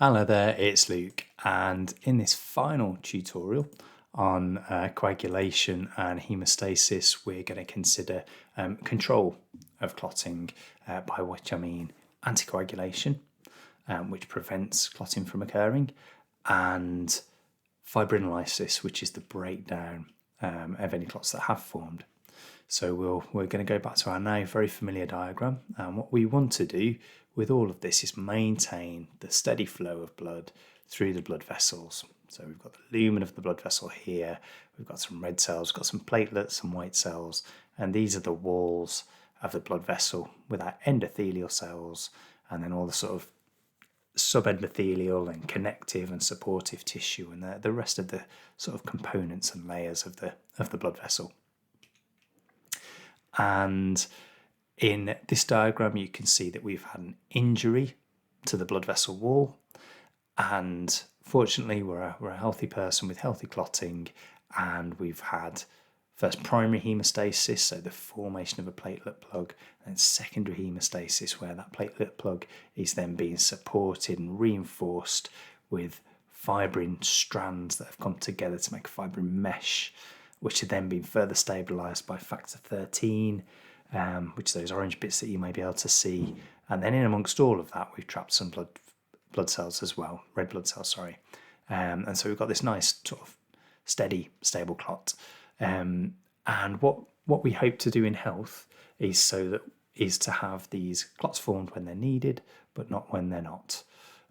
Hello there, it's Luke, and in this final tutorial on coagulation and haemostasis, we're going to consider control of clotting, by which I mean anticoagulation, which prevents clotting from occurring, and fibrinolysis, which is the breakdown of any clots that have formed. So we're going to go back to our now very familiar diagram, and what we want to do with all of this is maintain the steady flow of blood through the blood vessels. So we've got the lumen of the blood vessel here, we've got some red cells, we've got some platelets, some white cells, and these are the walls of the blood vessel with our endothelial cells, and then all the sort of subendothelial and connective and supportive tissue, and the rest of the sort of components and layers of the blood vessel. And in this diagram, you can see that we've had an injury to the blood vessel wall, and fortunately we're a healthy person with healthy clotting, and we've had first primary haemostasis, so the formation of a platelet plug, and secondary haemostasis, where that platelet plug is then being supported and reinforced with fibrin strands that have come together to make a fibrin mesh, which are then being further stabilised by factor 13, which are those orange bits that you may be able to see. And then in amongst all of that, we've trapped some blood cells as well, red blood cells, sorry. And so we've got this nice sort of steady, stable clot. And what we hope to do in health is to have these clots formed when they're needed, but not when they're not.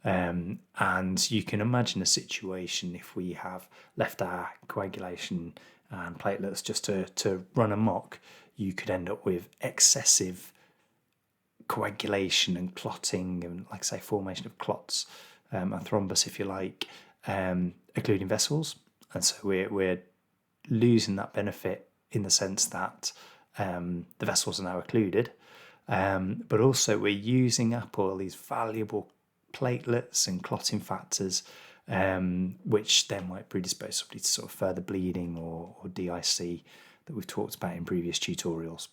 And you can imagine a situation if we have left our coagulation and platelets just to run amok, you could end up with excessive coagulation and clotting and, like I say, formation of clots, and thrombus, if you like, occluding vessels. And so we're losing that benefit in the sense that the vessels are now occluded, but also we're using up all these valuable platelets and clotting factors, which then might predispose somebody to sort of further bleeding or DIC that we've talked about in previous tutorials.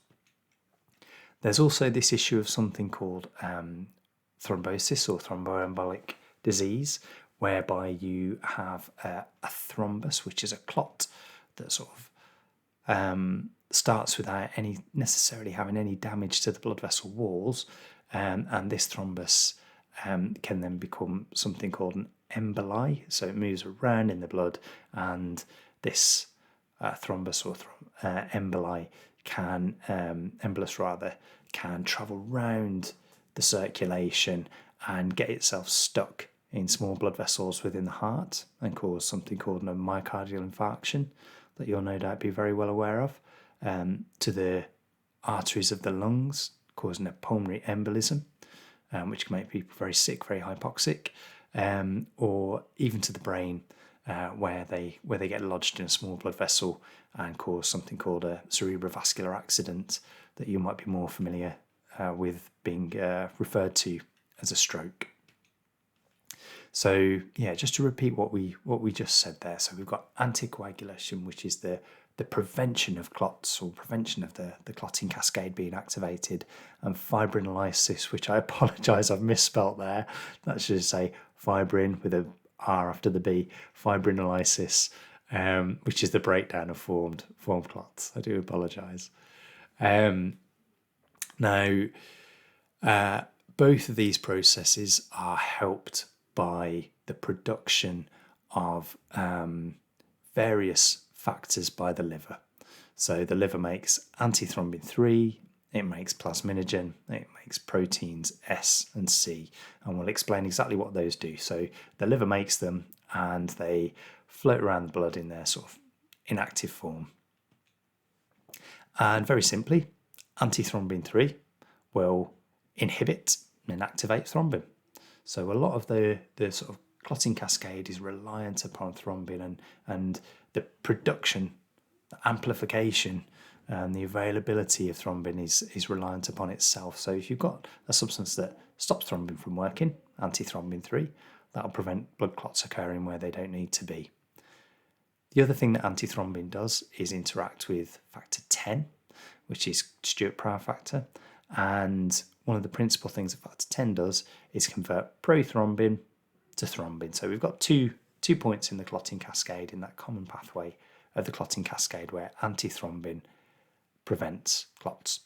There's also this issue of something called thrombosis or thromboembolic disease, whereby you have a thrombus, which is a clot that sort of starts without necessarily having any damage to the blood vessel walls, and this thrombus can then become something called an emboli. So it moves around in the blood, and this thrombus or emboli can travel round the circulation and get itself stuck in small blood vessels within the heart and cause something called a myocardial infarction that you'll no doubt be very well aware of, to the arteries of the lungs, causing a pulmonary embolism, which can make people very sick, very hypoxic, or even to the brain, where they get lodged in a small blood vessel and cause something called a cerebrovascular accident that you might be more familiar with being referred to as a stroke. So yeah, just to repeat what we just said there. So we've got anticoagulation, which is the prevention of clots or prevention of the clotting cascade being activated, and fibrinolysis, which I apologise, I've misspelt there. That should say fibrin with a R after the B, fibrinolysis, which is the breakdown of formed clots. I do apologise. Now, both of these processes are helped by the production of various factors by the liver. So the liver makes antithrombin 3, it makes plasminogen, it makes proteins S and C, and we'll explain exactly what those do. So the liver makes them, and they float around the blood in their sort of inactive form. And very simply, antithrombin 3 will inhibit and inactivate thrombin. So a lot of the sort of clotting cascade is reliant upon thrombin, and the production, the amplification, and the availability of thrombin is reliant upon itself. So if you've got a substance that stops thrombin from working, antithrombin 3, that'll prevent blood clots occurring where they don't need to be. The other thing that antithrombin does is interact with factor 10, which is Stewart-Proud factor, and one of the principal things that factor 10 does is convert prothrombin to thrombin. So we've got two points in the clotting cascade, in that common pathway of the clotting cascade where antithrombin prevents clots.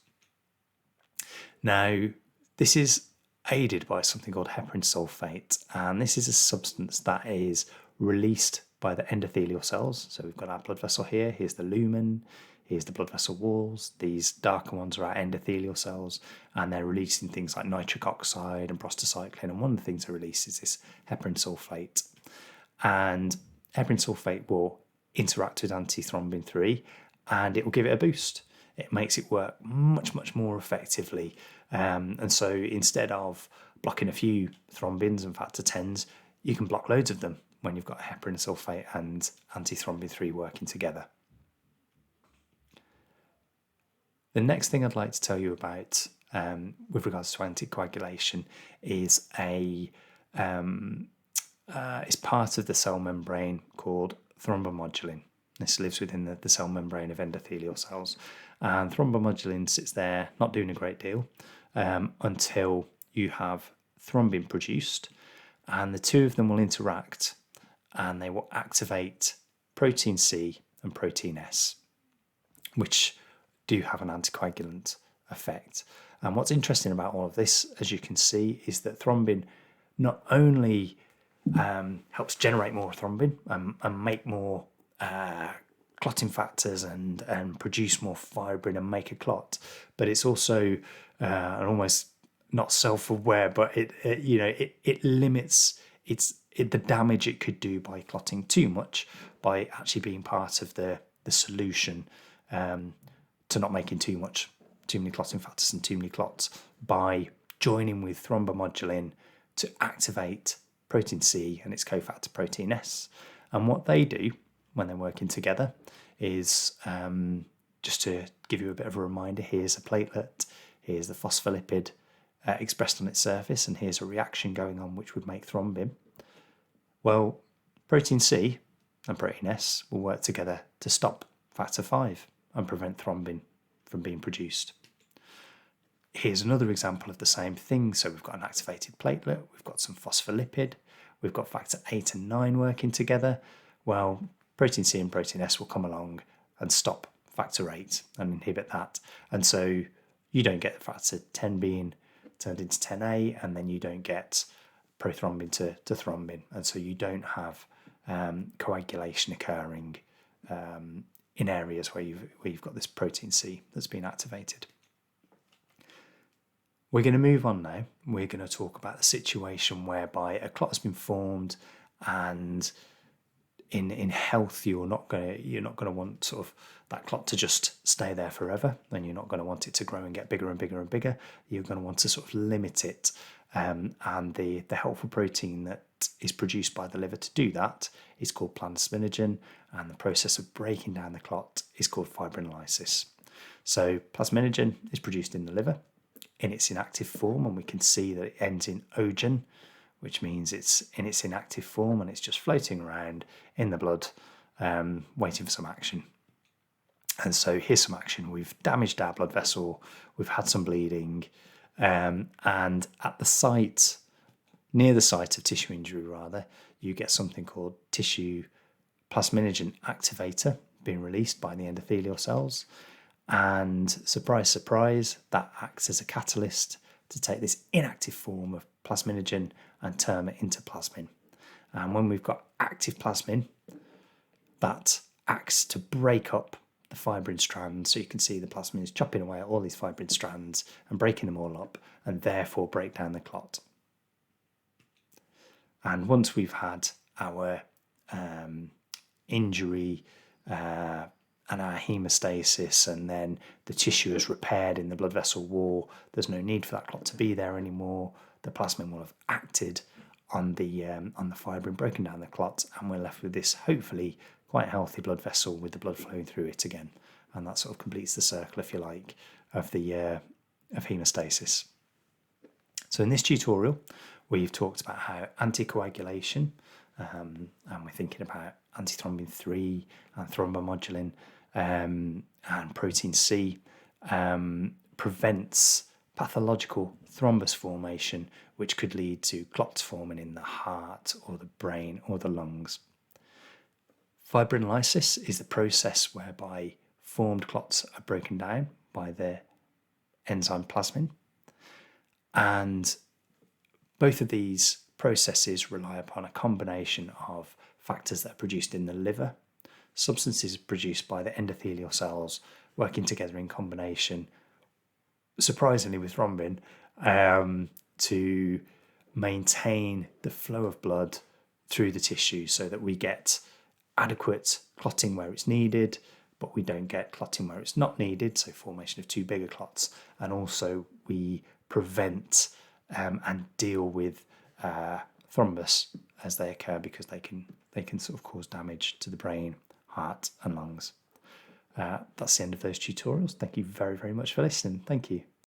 Now, this is aided by something called heparin sulfate, and this is a substance that is released by the endothelial cells. So we've got our blood vessel here, here's the lumen, here's the blood vessel walls. These darker ones are our endothelial cells, and they're releasing things like nitric oxide and prostacyclin, and one of the things they release is this heparin sulfate. And heparin sulfate will interact with antithrombin 3, and it will give it a boost. It makes it work much, much more effectively. And so instead of blocking a few thrombins and factor 10s, you can block loads of them when you've got heparin sulfate and antithrombin 3 working together. The next thing I'd like to tell you about with regards to anticoagulation is it's part of the cell membrane called thrombomodulin. This lives within the cell membrane of endothelial cells. And thrombomodulin sits there not doing a great deal until you have thrombin produced, and the two of them will interact and they will activate protein C and protein S, which do have an anticoagulant effect. And what's interesting about all of this, as you can see, is that thrombin not only helps generate more thrombin and make more clotting factors and produce more fibrin and make a clot, but it's also almost not self-aware, but it limits the damage it could do by clotting too much, by actually being part of the solution to not making too many clotting factors and too many clots, by joining with thrombomodulin to activate protein C and its cofactor protein S. And what they do when they're working together is, just to give you a bit of a reminder, here's a platelet, here's the phospholipid expressed on its surface, and here's a reaction going on which would make thrombin. Well, protein C and protein S will work together to stop factor 5 and prevent thrombin from being produced. Here's another example of the same thing. So we've got an activated platelet, we've got some phospholipid, we've got factor 8 and 9 working together. Well, protein C and protein S will come along and stop factor 8 and inhibit that. And so you don't get factor 10 being turned into 10A, and then you don't get prothrombin to thrombin. And so you don't have coagulation occurring in areas where you've got this protein C that's been activated. We're going to move on now. We're going to talk about the situation whereby a clot has been formed, and in health you're not going to want sort of that clot to just stay there forever, and you're not going to want it to grow and get bigger and bigger and bigger. You're going to want to sort of limit it, and the helpful protein that is produced by the liver to do that is called plasminogen, and the process of breaking down the clot is called fibrinolysis. So plasminogen is produced in the liver in its inactive form, and we can see that it ends in ogen, which means it's in its inactive form and it's just floating around in the blood, waiting for some action. And so here's some action. We've damaged our blood vessel, we've had some bleeding, and at the site, near the site of tissue injury rather, you get something called tissue plasminogen activator being released by the endothelial cells. And surprise, surprise, that acts as a catalyst to take this inactive form of plasminogen and turn it into plasmin. And when we've got active plasmin, that acts to break up the fibrin strands. So you can see the plasmin is chopping away at all these fibrin strands and breaking them all up, and therefore break down the clot. And once we've had our injury and our haemostasis, and then the tissue is repaired in the blood vessel wall, there's no need for that clot to be there anymore. The plasmin will have acted on the fibrin, broken down the clot, and we're left with this hopefully quite healthy blood vessel with the blood flowing through it again. And that sort of completes the circle, if you like, of haemostasis. So in this tutorial, we've talked about how anticoagulation, and we're thinking about antithrombin 3 and thrombomodulin and protein C prevents pathological thrombus formation, which could lead to clots forming in the heart or the brain or the lungs. Fibrinolysis is the process whereby formed clots are broken down by the enzyme plasmin, and both of these processes rely upon a combination of factors that are produced in the liver, substances produced by the endothelial cells working together in combination, surprisingly with thrombin, to maintain the flow of blood through the tissue so that we get adequate clotting where it's needed, but we don't get clotting where it's not needed, so formation of too bigger clots, and also we prevent and deal with thrombus as they occur, because they can sort of cause damage to the brain, heart and lungs. That's the end of those tutorials. Thank you very, very much for listening. Thank you.